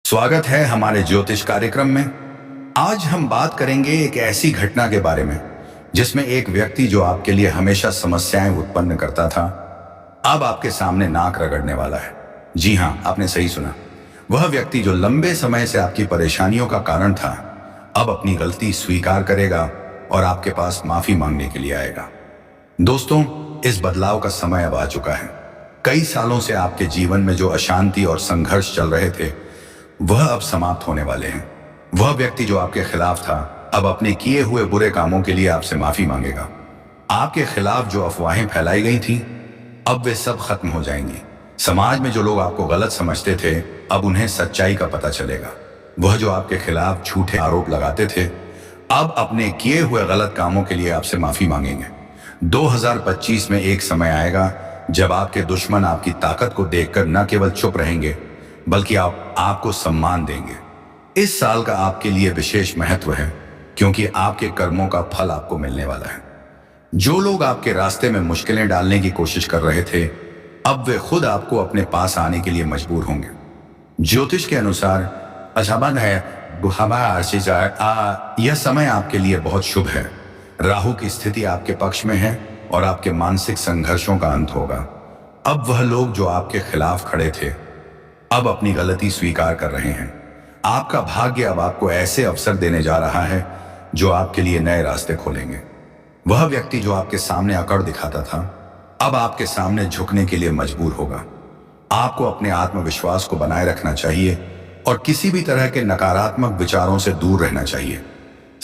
स्वागत है हमारे ज्योतिष कार्यक्रम में। आज हम बात करेंगे एक ऐसी घटना के बारे में जिसमें एक व्यक्ति जो आपके लिए हमेशा समस्याएं उत्पन्न करता था, अब आपके सामने नाक रगड़ने वाला है। जी हां, आपने सही सुना। वह व्यक्ति जो लंबे समय से आपकी परेशानियों का कारण था, अब अपनी गलती स्वीकार करेगा और आपके पास माफी मांगने के लिए आएगा। दोस्तों, इस बदलाव का समय अब आ चुका है। कई सालों से आपके जीवन में जो अशांति और संघर्ष चल रहे थे, वह अब समाप्त होने वाले हैं। वह व्यक्ति जो आपके खिलाफ था, अब अपने किए हुए बुरे कामों के लिए आपसे माफी मांगेगा। आपके खिलाफ जो अफवाहें फैलाई गई थी, अब वे सब खत्म हो जाएंगी। समाज में जो लोग आपको गलत समझते थे, अब उन्हें सच्चाई का पता चलेगा। वह जो आपके खिलाफ झूठे आरोप लगाते थे, अब अपने किए हुए गलत कामों के लिए आपसे माफी मांगेंगे। 2025 में एक समय आएगा जब आपके दुश्मन आपकी ताकत को देखकर न केवल चुप रहेंगे, बल्कि आपको सम्मान देंगे। इस साल का आपके लिए विशेष महत्व है, क्योंकि आपके कर्मों का फल आपको मिलने वाला है। जो लोग आपके रास्ते में मुश्किलें डालने की कोशिश कर रहे थे, अब वे खुद आपको अपने पास आने के लिए मजबूर होंगे। ज्योतिष के अनुसार यह समय आपके लिए बहुत शुभ है। राहु की स्थिति आपके पक्ष में है और आपके मानसिक संघर्षों का अंत होगा। अब वह लोग जो आपके खिलाफ खड़े थे, अब अपनी गलती स्वीकार कर रहे हैं। आपका भाग्य अब आपको ऐसे अवसर देने जा रहा है जो आपके लिए नए रास्ते खोलेंगे। वह व्यक्ति जो आपके सामने अकड़ दिखाता था, अब आपके सामने झुकने के लिए मजबूर होगा। आपको अपने आत्मविश्वास को बनाए रखना चाहिए और किसी भी तरह के नकारात्मक विचारों से दूर रहना चाहिए।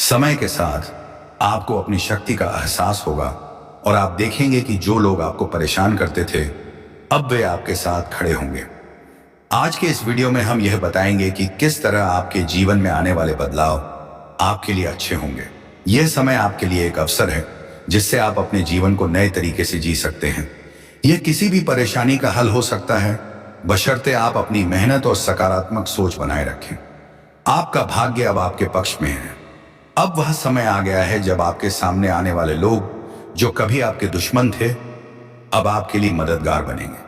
समय के साथ आपको अपनी शक्ति का एहसास होगा और आप देखेंगे कि जो लोग आपको परेशान करते थे, अब वे आपके साथ खड़े होंगे। आज के इस वीडियो में हम यह बताएंगे कि किस तरह आपके जीवन में आने वाले बदलाव आपके लिए अच्छे होंगे। यह समय आपके लिए एक अवसर है जिससे आप अपने जीवन को नए तरीके से जी सकते हैं। यह किसी भी परेशानी का हल हो सकता है, बशर्ते आप अपनी मेहनत और सकारात्मक सोच बनाए रखें। आपका भाग्य अब आपके पक्ष में है। अब वह समय आ गया है जब आपके सामने आने वाले लोग जो कभी आपके दुश्मन थे, अब आपके लिए मददगार बनेंगे।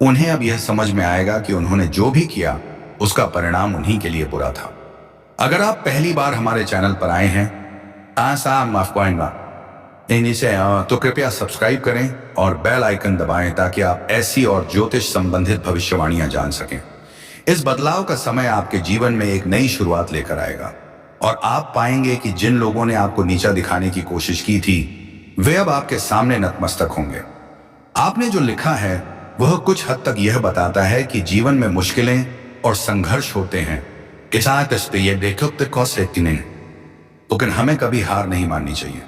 उन्हें अब यह समझ में आएगा कि उन्होंने जो भी किया, उसका परिणाम उन्हीं के लिए बुरा था। अगर आप पहली बार हमारे चैनल पर आए हैं तो कृपया सब्सक्राइब करें और बेल आइकन दबाएं ताकि आप ऐसी और ज्योतिष संबंधित भविष्यवाणियां जान सकें। इस बदलाव का समय आपके जीवन में एक नई शुरुआत लेकर आएगा और आप पाएंगे कि जिन लोगों ने आपको नीचा दिखाने की कोशिश की थी, वे अब आपके सामने नतमस्तक होंगे। आपने जो लिखा है वह कुछ हद तक यह बताता है कि जीवन में मुश्किलें और संघर्ष होते हैं, लेकिन हमें कभी हार नहीं माननी चाहिए।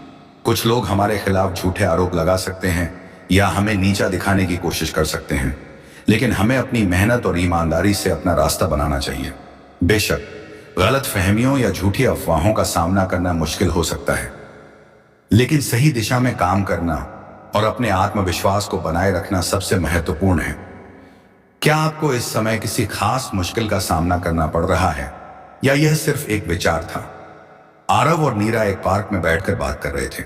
कुछ लोग हमारे खिलाफ झूठे आरोप लगा सकते हैं या हमें नीचा दिखाने की कोशिश कर सकते हैं, लेकिन हमें अपनी मेहनत और ईमानदारी से अपना रास्ता बनाना चाहिए। बेशक गलत फहमियों या झूठी अफवाहों का सामना करना मुश्किल हो सकता है, लेकिन सही दिशा में काम करना और अपने आत्मविश्वास को बनाए रखना सबसे महत्वपूर्ण है। क्या आपको इस समय किसी खास मुश्किल का सामना करना पड़ रहा है, या यह सिर्फ एक विचार था? आरव और नीरा एक पार्क में बैठकर बात कर रहे थे।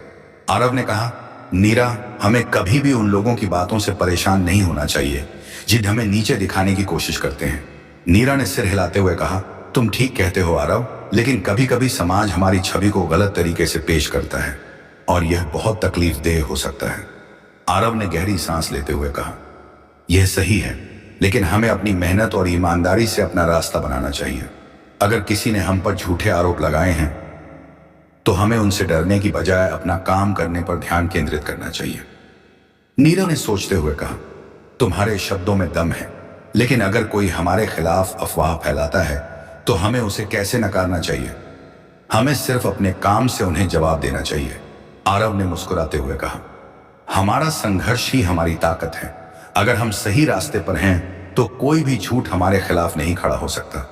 आरव ने कहा, नीरा, हमें कभी भी उन लोगों की बातों से परेशान नहीं होना चाहिए जिन्हें हमें नीचे दिखाने की कोशिश करते हैं। नीरा ने सिर हिलाते हुए कहा, तुम ठीक कहते हो आरव, लेकिन कभी कभी समाज हमारी छवि को गलत तरीके से पेश करता है और यह बहुत तकलीफदेह हो सकता है। आरव ने गहरी सांस लेते हुए कहा, यह सही है, लेकिन हमें अपनी मेहनत और ईमानदारी से अपना रास्ता बनाना चाहिए। अगर किसी ने हम पर झूठे आरोप लगाए हैं, तो हमें उनसे डरने की बजाय अपना काम करने पर ध्यान केंद्रित करना चाहिए। नीरा ने सोचते हुए कहा, तुम्हारे शब्दों में दम है, लेकिन अगर कोई हमारे खिलाफ अफवाह फैलाता है तो हमें उसे कैसे नकारना चाहिए? हमें सिर्फ अपने काम से उन्हें जवाब देना चाहिए। आरव ने मुस्कुराते हुए कहा, हमारा संघर्ष ही हमारी ताकत है। अगर हम सही रास्ते पर हैं तो कोई भी झूठ हमारे खिलाफ नहीं खड़ा हो सकता।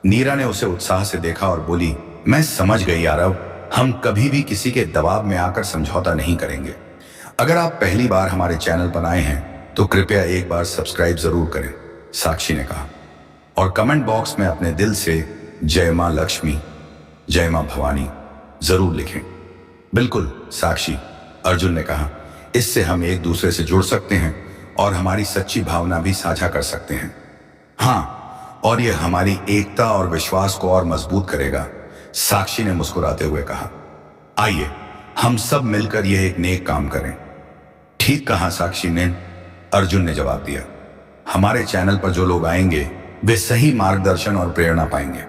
नीरा ने उसे उत्साह से देखा और बोली, मैं समझ गई आरव, हम कभी भी किसी के दबाव में आकर समझौता नहीं करेंगे। अगर आप पहली बार हमारे चैनल पर आए हैं तो कृपया एक बार सब्सक्राइब जरूर करें, साक्षी ने कहा, और कमेंट बॉक्स में अपने दिल से जय मां लक्ष्मी, जय मां भवानी जरूर लिखें। बिल्कुल साक्षी, अर्जुन ने कहा, इससे हम एक दूसरे से जुड़ सकते हैं और हमारी सच्ची भावना भी साझा कर सकते हैं। हाँ, और यह हमारी एकता और विश्वास को और मजबूत करेगा। साक्षी ने मुस्कुराते हुए कहा, आइए हम सब मिलकर यह एक नेक काम करें। ठीक कहा साक्षी ने, अर्जुन ने जवाब दिया। हमारे चैनल पर जो लोग आएंगे वे सही मार्गदर्शन और प्रेरणा पाएंगे।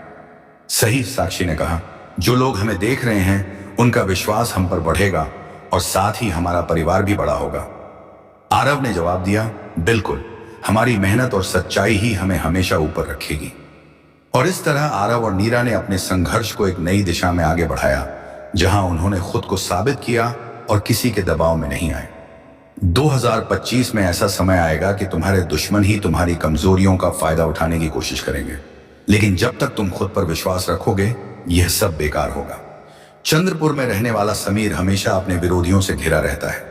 सही, साक्षी ने कहा। जो लोग हमें देख रहे हैं उनका विश्वास हम पर बढ़ेगा और साथ ही हमारा परिवार भी बड़ा होगा। आरव ने जवाब दिया, बिल्कुल, हमारी मेहनत और सच्चाई ही हमें हमेशा ऊपर रखेगी। और इस तरह आरव और नीरा ने अपने संघर्ष को एक नई दिशा में आगे बढ़ाया, जहां उन्होंने खुद को साबित किया और किसी के दबाव में नहीं आए। 2025 में ऐसा समय आएगा कि तुम्हारे दुश्मन ही तुम्हारी कमजोरियों का फायदा उठाने की कोशिश करेंगे, लेकिन जब तक तुम खुद पर विश्वास रखोगे यह सब बेकार होगा। चंद्रपुर में रहने वाला समीर हमेशा अपने विरोधियों से घिरा रहता है,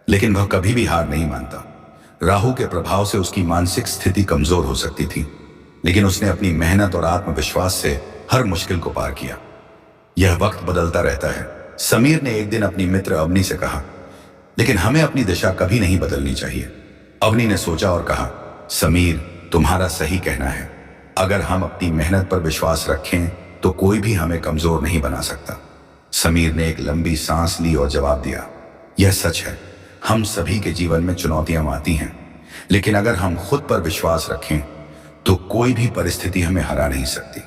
लेकिन वह कभी भी हार नहीं मानता। राहु के प्रभाव से उसकी मानसिक स्थिति कमजोर हो सकती थी, लेकिन उसने अपनी मेहनत और आत्मविश्वास से हर मुश्किल को पार किया। यह वक्त बदलता रहता है, समीर ने एक दिन अपनी मित्र अवनी से कहा, लेकिन हमें अपनी दिशा कभी नहीं बदलनी चाहिए। अवनी ने सोचा और कहा, समीर, तुम्हारा सही कहना है। अगर हम अपनी मेहनत पर विश्वास रखें तो कोई भी हमें कमजोर नहीं बना सकता। समीर ने एक लंबी सांस ली और जवाब दिया, यह सच है, हम सभी के जीवन में चुनौतियां आती हैं, लेकिन अगर हम खुद पर विश्वास रखें तो कोई भी परिस्थिति हमें हरा नहीं सकती।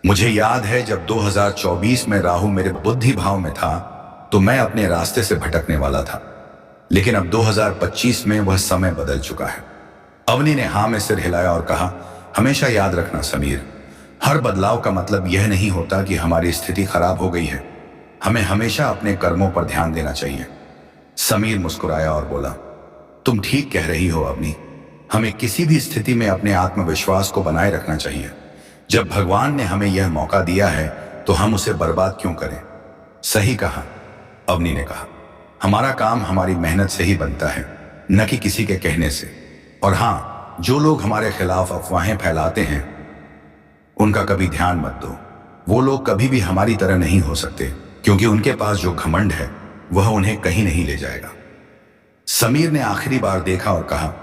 मुझे याद है जब 2024 में राहु मेरे बुद्धि भाव में था तो मैं अपने रास्ते से भटकने वाला था, लेकिन अब 2025 में वह समय बदल चुका है। अवनी ने हाँ में सिर हिलाया और कहा, हमेशा याद रखना समीर, हर बदलाव का मतलब यह नहीं होता कि हमारी स्थिति खराब हो गई है। हमें हमेशा अपने कर्मों पर ध्यान देना चाहिए। समीर मुस्कुराया और बोला, तुम ठीक कह रही हो अवनी, हमें किसी भी स्थिति में अपने आत्मविश्वास को बनाए रखना चाहिए। जब भगवान ने हमें यह मौका दिया है तो हम उसे बर्बाद क्यों करें। सही कहा, अवनी ने कहा। हमारा काम हमारी मेहनत से ही बनता है, न कि किसी के कहने से। और हाँ, जो लोग हमारे खिलाफ अफवाहें फैलाते हैं उनका कभी ध्यान मत दो। वो लोग कभी भी हमारी तरह नहीं हो सकते, क्योंकि उनके पास जो घमंड है वह उन्हें कहीं नहीं ले जाएगा। समीर ने आखिरी बार देखा और कहा,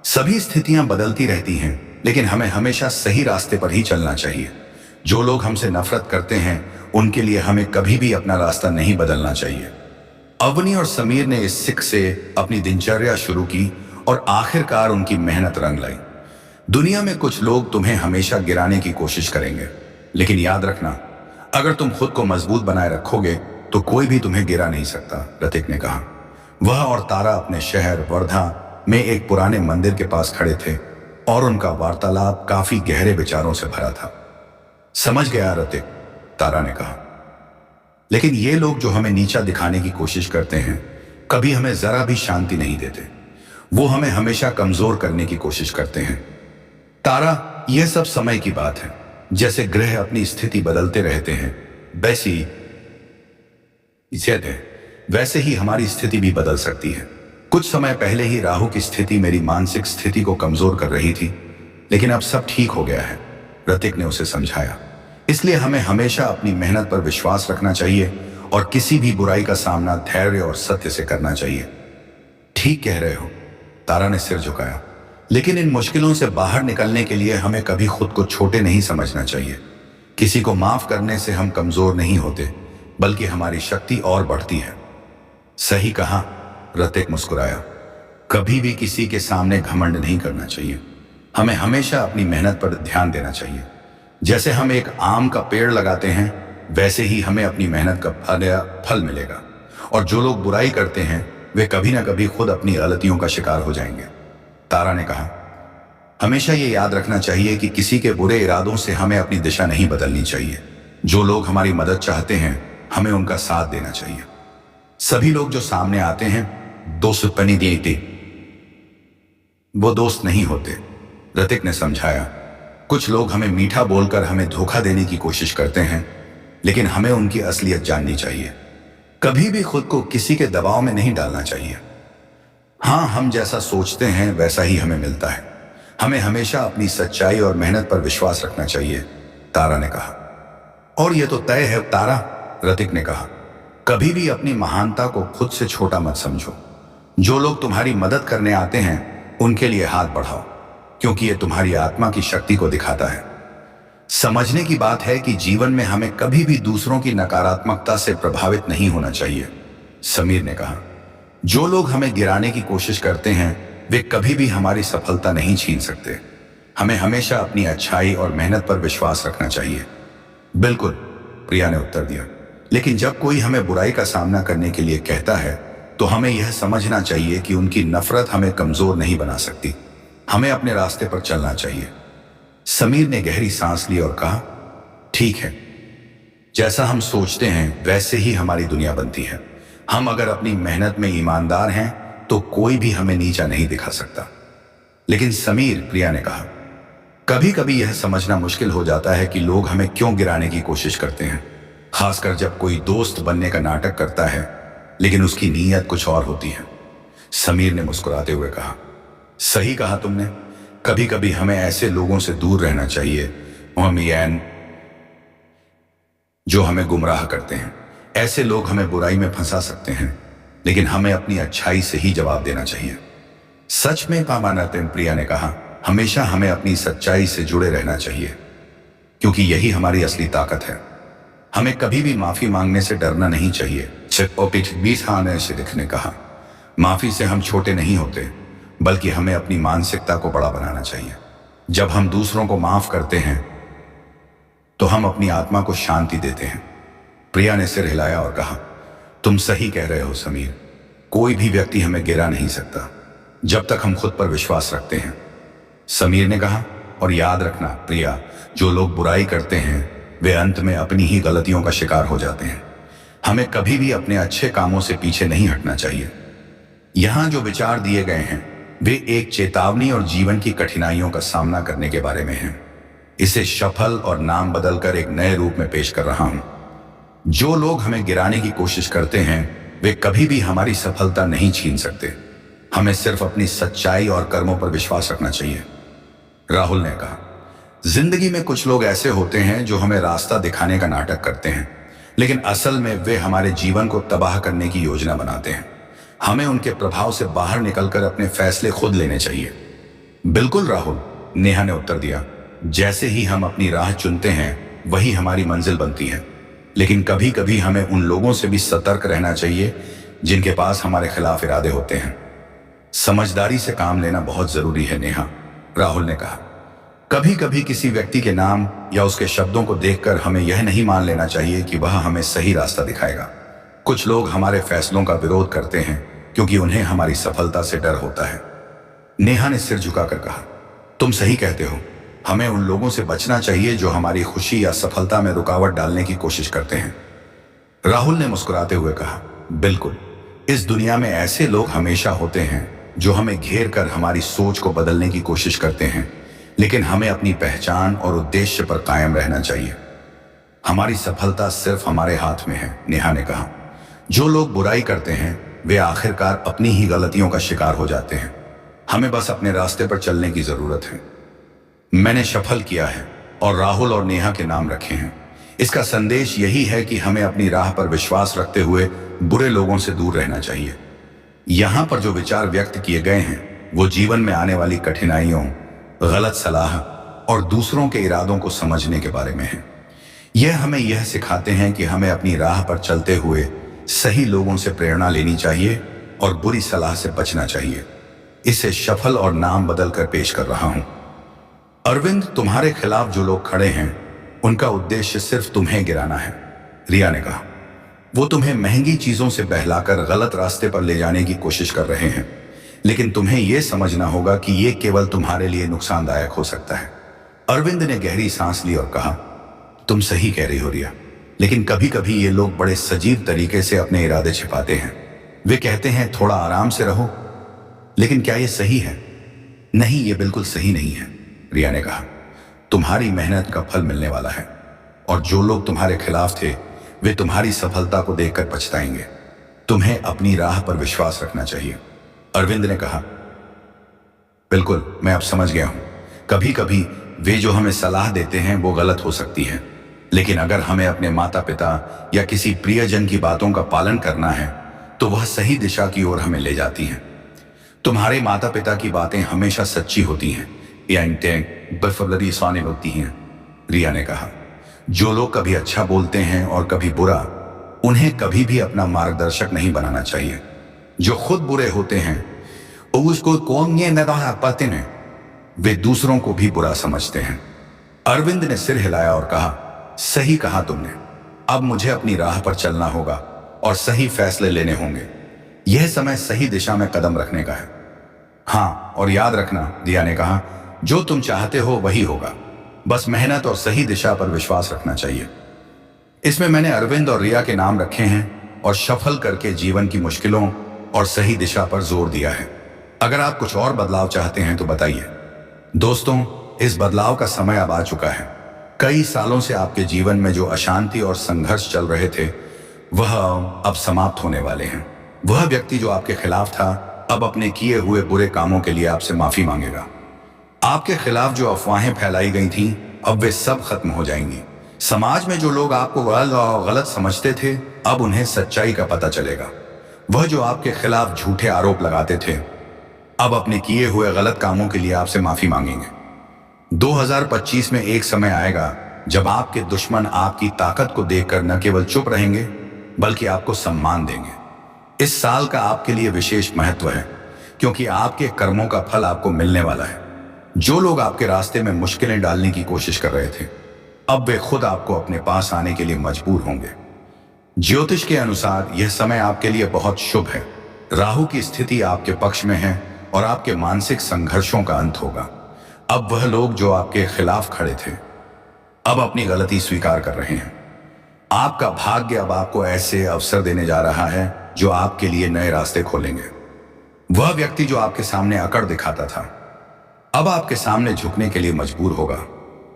सभी स्थितियां बदलती रहती हैं, लेकिन हमें हमेशा सही रास्ते पर ही चलना चाहिए। जो लोग हमसे नफरत करते हैं उनके लिए हमें कभी भी अपना रास्ता नहीं बदलना चाहिए। अवनी और समीर ने इस सिक से अपनी दिनचर्या शुरू की और आखिरकार उनकी मेहनत रंग लाई। दुनिया में कुछ लोग तुम्हें हमेशा गिराने की कोशिश करेंगे, लेकिन याद रखना, अगर तुम खुद को मजबूत बनाए रखोगे तो कोई भी तुम्हें गिरा नहीं सकता, रतिक ने कहा। वह और तारा अपने शहर वर्धा में एक पुराने मंदिर के पास खड़े थे और उनका वार्तालाप काफी गहरे विचारों से भरा था। समझ गया रतिक, तारा ने कहा, लेकिन ये लोग जो हमें नीचा दिखाने की कोशिश करते हैं कभी हमें जरा भी शांति नहीं देते। वो हमें हमेशा कमजोर करने की कोशिश करते हैं। तारा, यह सब समय की बात है। जैसे ग्रह अपनी स्थिति बदलते रहते हैं वैसे ही हमारी स्थिति भी बदल सकती है। कुछ समय पहले ही राहु की स्थिति मेरी मानसिक स्थिति को कमजोर कर रही थी, लेकिन अब सब ठीक हो गया है, रतिक ने उसे समझाया। इसलिए हमें हमेशा अपनी मेहनत पर विश्वास रखना चाहिए और किसी भी बुराई का सामना धैर्य और सत्य से करना चाहिए। ठीक कह रहे हो, तारा ने सिर झुकाया, लेकिन इन मुश्किलों से बाहर निकलने के लिए हमें कभी खुद को छोटे नहीं समझना चाहिए। किसी को माफ करने से हम कमजोर नहीं होते, बल्कि हमारी शक्ति और बढ़ती है। सही कहा, रतिक मुस्कुराया। कभी भी किसी के सामने घमंड नहीं करना चाहिए। हमें हमेशा अपनी मेहनत पर ध्यान देना चाहिए। जैसे हम एक आम का पेड़ लगाते हैं, वैसे ही हमें अपनी मेहनत का फल मिलेगा। और जो लोग बुराई करते हैं वे कभी ना कभी खुद अपनी गलतियों का शिकार हो जाएंगे, तारा ने कहा। हमेशा ये याद रखना चाहिए कि किसी के बुरे इरादों से हमें अपनी दिशा नहीं बदलनी चाहिए। जो लोग हमारी मदद चाहते हैं हमें उनका साथ देना चाहिए। सभी लोग जो सामने आते हैं दोस्त बनी देते, वो दोस्त नहीं होते, रतिक ने समझाया। कुछ लोग हमें मीठा बोलकर हमें धोखा देने की कोशिश करते हैं, लेकिन हमें उनकी असलियत जाननी चाहिए। कभी भी खुद को किसी के दबाव में नहीं डालना चाहिए। हाँ, हम जैसा सोचते हैं वैसा ही हमें मिलता है। हमें हमेशा अपनी सच्चाई और मेहनत पर विश्वास रखना चाहिए, तारा ने कहा। और यह तो तय है तारा, रतिक ने कहा। कभी भी अपनी महानता को खुद से छोटा मत समझो। जो लोग तुम्हारी मदद करने आते हैं उनके लिए हाथ बढ़ाओ, क्योंकि यह तुम्हारी आत्मा की शक्ति को दिखाता है। समझने की बात है कि जीवन में हमें कभी भी दूसरों की नकारात्मकता से प्रभावित नहीं होना चाहिए। समीर ने कहा, जो लोग हमें गिराने की कोशिश करते हैं वे कभी भी हमारी सफलता नहीं छीन सकते। हमें हमेशा अपनी अच्छाई और मेहनत पर विश्वास रखना चाहिए। बिल्कुल, प्रिया ने उत्तर दिया। लेकिन जब कोई हमें बुराई का सामना करने के लिए कहता है तो हमें यह समझना चाहिए कि उनकी नफरत हमें कमजोर नहीं बना सकती। हमें अपने रास्ते पर चलना चाहिए। समीर ने गहरी सांस ली और कहा, ठीक है, जैसा हम सोचते हैं वैसे ही हमारी दुनिया बनती है। हम अगर अपनी मेहनत में ईमानदार हैं तो कोई भी हमें नीचा नहीं दिखा सकता। लेकिन समीर, प्रिया ने कहा, कभी कभी यह समझना मुश्किल हो जाता है कि लोग हमें क्यों गिराने की कोशिश करते हैं, खासकर जब कोई दोस्त बनने का नाटक करता है लेकिन उसकी नीयत कुछ और होती है। समीर ने मुस्कुराते हुए कहा, सही कहा तुमने। कभी कभी हमें ऐसे लोगों से दूर रहना चाहिए जो हमें गुमराह करते हैं। ऐसे लोग हमें बुराई में फंसा सकते हैं, लेकिन हमें अपनी अच्छाई से ही जवाब देना चाहिए। सच में पामानतेन, प्रिया ने कहा, हमेशा हमें अपनी सच्चाई से जुड़े रहना चाहिए, क्योंकि यही हमारी असली ताकत है। हमें कभी भी माफी मांगने से डरना नहीं चाहिए। सिख ने कहा, माफी से हम छोटे नहीं होते, बल्कि हमें अपनी मानसिकता को बड़ा बनाना चाहिए। जब हम दूसरों को माफ करते हैं तो हम अपनी आत्मा को शांति देते हैं। प्रिया ने सिर हिलाया और कहा, तुम सही कह रहे हो समीर। कोई भी व्यक्ति हमें गिरा नहीं सकता जब तक हम खुद पर विश्वास रखते हैं। समीर ने कहा, और याद रखना प्रिया, जो लोग बुराई करते हैं वे अंत में अपनी ही गलतियों का शिकार हो जाते हैं। हमें कभी भी अपने अच्छे कामों से पीछे नहीं हटना चाहिए। यहां जो विचार दिए गए हैं वे एक चेतावनी और जीवन की कठिनाइयों का सामना करने के बारे में हैं। इसे सफल और नाम बदलकर एक नए रूप में पेश कर रहा हूं। जो लोग हमें गिराने की कोशिश करते हैं वे कभी भी हमारी सफलता नहीं छीन सकते। हमें सिर्फ अपनी सच्चाई और कर्मों पर विश्वास रखना चाहिए। राहुल ने कहा, जिंदगी में कुछ लोग ऐसे होते हैं जो हमें रास्ता दिखाने का नाटक करते हैं, लेकिन असल में वे हमारे जीवन को तबाह करने की योजना बनाते हैं। हमें उनके प्रभाव से बाहर निकलकर अपने फैसले खुद लेने चाहिए। बिल्कुल राहुल, नेहा ने उत्तर दिया। जैसे ही हम अपनी राह चुनते हैं वही हमारी मंजिल बनती है। लेकिन कभी कभी हमें उन लोगों से भी सतर्क रहना चाहिए जिनके पास हमारे खिलाफ इरादे होते हैं। समझदारी से काम लेना बहुत जरूरी है नेहा, राहुल ने कहा। कभी कभी किसी व्यक्ति के नाम या उसके शब्दों को देखकर हमें यह नहीं मान लेना चाहिए कि वह हमें सही रास्ता दिखाएगा। कुछ लोग हमारे फैसलों का विरोध करते हैं क्योंकि उन्हें हमारी सफलता से डर होता है। नेहा ने सिर झुकाकर कहा, तुम सही कहते हो। हमें उन लोगों से बचना चाहिए जो हमारी खुशी या सफलता में रुकावट डालने की कोशिश करते हैं। राहुल ने मुस्कुराते हुए कहा, बिल्कुल, इस दुनिया में ऐसे लोग हमेशा होते हैं जो हमें घेर कर हमारी सोच को बदलने की कोशिश करते हैं, लेकिन हमें अपनी पहचान और उद्देश्य पर कायम रहना चाहिए। हमारी सफलता सिर्फ हमारे हाथ में है, नेहा ने कहा। जो लोग बुराई करते हैं वे आखिरकार अपनी ही गलतियों का शिकार हो जाते हैं। हमें बस अपने रास्ते पर चलने की जरूरत है। मैंने सफल किया है और राहुल और नेहा के नाम रखे हैं। इसका संदेश यही है कि हमें अपनी राह पर विश्वास रखते हुए बुरे लोगों से दूर रहना चाहिए। यहां पर जो विचार व्यक्त किए गए हैं वो जीवन में आने वाली कठिनाइयों, गलत सलाह और दूसरों के इरादों को समझने के बारे में है। यह हमें यह सिखाते हैं कि हमें अपनी राह पर चलते हुए सही लोगों से प्रेरणा लेनी चाहिए और बुरी सलाह से बचना चाहिए। इसे सफल और नाम बदलकर पेश कर रहा हूं। अरविंद, तुम्हारे खिलाफ जो लोग खड़े हैं उनका उद्देश्य सिर्फ तुम्हें गिराना है, रिया ने कहा। वो तुम्हें महंगी चीजों से बहलाकर गलत रास्ते पर ले जाने की कोशिश कर रहे हैं, लेकिन तुम्हें यह समझना होगा कि यह केवल तुम्हारे लिए नुकसानदायक हो सकता है। अरविंद ने गहरी सांस ली और कहा, तुम सही कह रही हो रिया, लेकिन कभी कभी ये लोग बड़े सजीव तरीके से अपने इरादे छिपाते हैं। वे कहते हैं थोड़ा आराम से रहो, लेकिन क्या यह सही है? नहीं, ये बिल्कुल सही नहीं है, रिया ने कहा। तुम्हारी मेहनत का फल मिलने वाला है और जो लोग तुम्हारे खिलाफ थे वे तुम्हारी सफलता को देखकर पछताएंगे। तुम्हें अपनी राह पर विश्वास रखना चाहिए, अरविंद ने कहा। बिल्कुल, मैं अब समझ गया हूं। कभी कभी वे जो हमें सलाह देते हैं वो गलत हो सकती है, लेकिन अगर हमें अपने माता पिता या किसी प्रियजन की बातों का पालन करना है तो वह सही दिशा की ओर हमें ले जाती हैं। तुम्हारे माता पिता की बातें हमेशा सच्ची होती हैं, बफलरी साने होती हैं। रिया ने कहा, जो लोग कभी अच्छा बोलते हैं और कभी बुरा, उन्हें कभी भी अपना मार्गदर्शक नहीं बनाना चाहिए। जो खुद बुरे होते हैं उसको कौन ये नदाह पाते हैं, वे दूसरों को भी बुरा समझते हैं। अरविंद ने सिर हिलाया और कहा, सही कहा तुमने। अब मुझे अपनी राह पर चलना होगा और सही फैसले लेने होंगे। यह समय सही दिशा में कदम रखने का है। हाँ, और याद रखना, दिया ने कहा, जो तुम चाहते हो वही होगा। बस मेहनत और सही दिशा पर विश्वास रखना चाहिए। इसमें मैंने अरविंद और रिया के नाम रखे हैं और शफल करके जीवन की मुश्किलों और सही दिशा पर जोर दिया है। अगर आप कुछ और बदलाव चाहते हैं तो बताइए। दोस्तों, इस बदलाव का समय अब आ चुका है। कई सालों से आपके जीवन में जो अशांति और संघर्ष चल रहे थे वह अब समाप्त होने वाले हैं। वह व्यक्ति जो आपके खिलाफ था अब अपने किए हुए बुरे कामों के लिए आपसे माफी मांगेगा। आपके खिलाफ जो अफवाहें फैलाई गई थीं अब वे सब खत्म हो जाएंगी। समाज में जो लोग आपको गलत समझते थे अब उन्हें सच्चाई का पता चलेगा। वह जो आपके खिलाफ झूठे आरोप लगाते थे अब अपने किए हुए गलत कामों के लिए आपसे माफी मांगेंगे। 2025 में एक समय आएगा जब आपके दुश्मन आपकी ताकत को देखकर न केवल चुप रहेंगे बल्कि आपको सम्मान देंगे। इस साल का आपके लिए विशेष महत्व है क्योंकि आपके कर्मों का फल आपको मिलने वाला है। जो लोग आपके रास्ते में मुश्किलें डालने की कोशिश कर रहे थे अब वे खुद आपको अपने पास आने के लिए मजबूर होंगे। ज्योतिष के अनुसार यह समय आपके लिए बहुत शुभ है। राहु की स्थिति आपके पक्ष में है और आपके मानसिक संघर्षों का अंत होगा। अब वह लोग जो आपके खिलाफ खड़े थे अब अपनी गलती स्वीकार कर रहे हैं। आपका भाग्य अब आपको ऐसे अवसर देने जा रहा है जो आपके लिए नए रास्ते खोलेंगे। वह व्यक्ति जो आपके सामने अकड़ दिखाता था अब आपके सामने झुकने के लिए मजबूर होगा।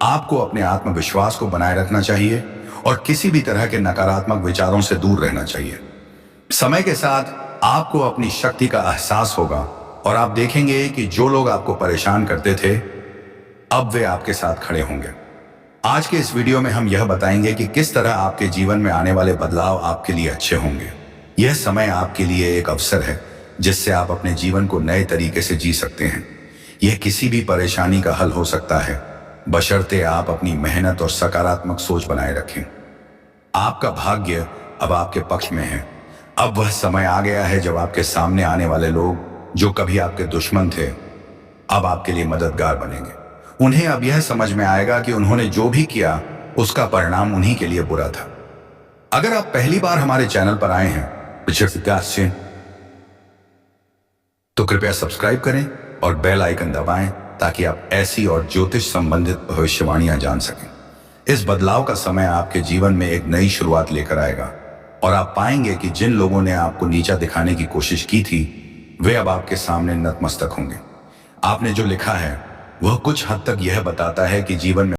आपको अपने आत्मविश्वास को बनाए रखना चाहिए और किसी भी तरह के नकारात्मक विचारों से दूर रहना चाहिए। समय के साथ आपको अपनी शक्ति का एहसास होगा और आप देखेंगे कि जो लोग आपको परेशान करते थे अब वे आपके साथ खड़े होंगे। आज के इस वीडियो में हम यह बताएंगे कि किस तरह आपके जीवन में आने वाले बदलाव आपके लिए अच्छे होंगे। यह समय आपके लिए एक अवसर है जिससे आप अपने जीवन को नए तरीके से जी सकते हैं। यह किसी भी परेशानी का हल हो सकता है बशर्ते आप अपनी मेहनत और सकारात्मक सोच बनाए रखें। आपका भाग्य अब आपके पक्ष में है। अब वह समय आ गया है जब आपके सामने आने वाले लोग जो कभी आपके दुश्मन थे अब आपके लिए मददगार बनेंगे। उन्हें अब यह समझ में आएगा कि उन्होंने जो भी किया उसका परिणाम उन्हीं के लिए बुरा था। अगर आप पहली बार हमारे चैनल पर आए हैं तो कृपया सब्सक्राइब करें और बेल आइकन दबाएं ताकि आप ऐसी और ज्योतिष संबंधित भविष्यवाणियां जान सकें। इस बदलाव का समय आपके जीवन में एक नई शुरुआत लेकर आएगा और आप पाएंगे कि जिन लोगों ने आपको नीचा दिखाने की कोशिश की थी वे अब आपके सामने नतमस्तक होंगे। आपने जो लिखा है वह कुछ हद तक यह बताता है कि जीवन में